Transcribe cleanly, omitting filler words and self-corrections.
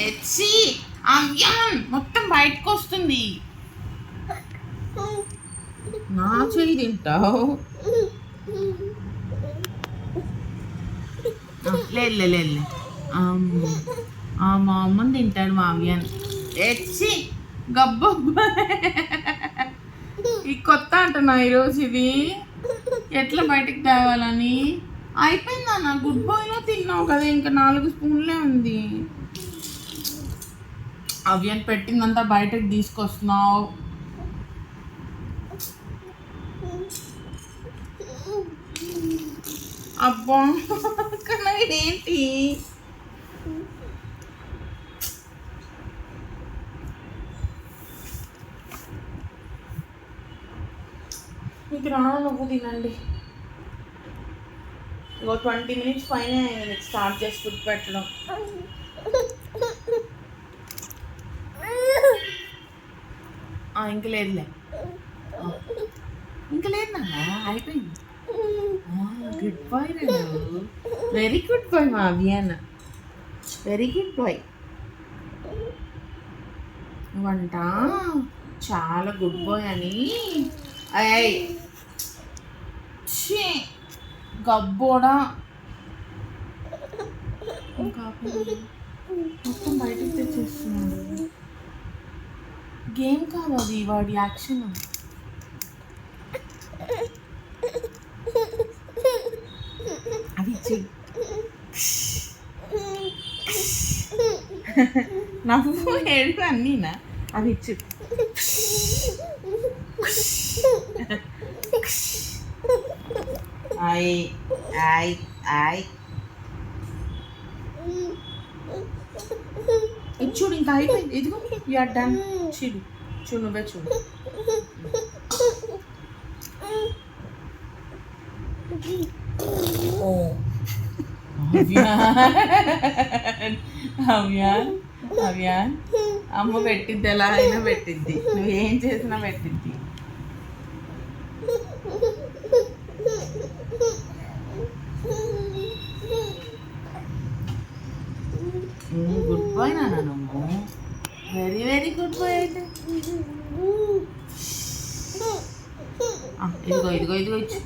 ఎచ్చి అవ్యాన్ మొత్తం బయటకు వస్తుంది. నా చెయ్యి తింటావు. లేదు లేదు మా అమ్మని తింటాడు మా అవ్యాన్. ఎచ్చి గబ్బు ఈ కొత్త అంటున్నా ఈరోజు ఇది ఎట్లా బయటకు తేవాలని. అయిపోయిందన్న, గుడ్ బాయ్లో తిన్నావు కదా, ఇంకా 4 స్పూన్లే ఉంది. అవ్యాన్ పెట్టిందంతా బయటకు తీసుకొస్తున్నావు. అబ్బా కన్నా ఇదేంటి? మీకు రాను, నువ్వు తినండి. ఇంకో 20 minutes పైన నీకు స్టార్ట్ చేసి ఫుడ్ పెట్టడం. ఇంక లేదులే, ఇంక లేదు నాన్న, అయిపోయింది. గుడ్ బాయ్ నాన్న, వెరీ గుడ్ బాయ్ మా అవ్యాన్, వెరీ గుడ్ బాయ్. వంట చాలా గుడ్ బాయ్ అని. అయ్యి గబ్బోడా మొత్తం బయటకు తెచ్చేస్తున్నాడు. గేమ్ కాదు అది, వాడి యాక్షన్. అది నవ్వు ఏడు అన్నీనా, అది ఇచ్చు. ఇది చూడు, ఇంకా అయిపోయింది. ఇదిగో యూఆర్ డన్. చూడు చూడు, నువ్వే చూడు. అవ్యాన్ అవ్యాన్ అమ్మ పెట్టిద్ది, ఎలా అయినా పెట్టిద్ది, నువ్వేం చేసినా పెట్టిద్ది. గుడ్ బాయ్ నాన్న, నువ్వు వెరీ వెరీ గుడ్ బాయ్. అయితే ఇదిగో ఇదిగో ఇదిగో ఇచ్చు.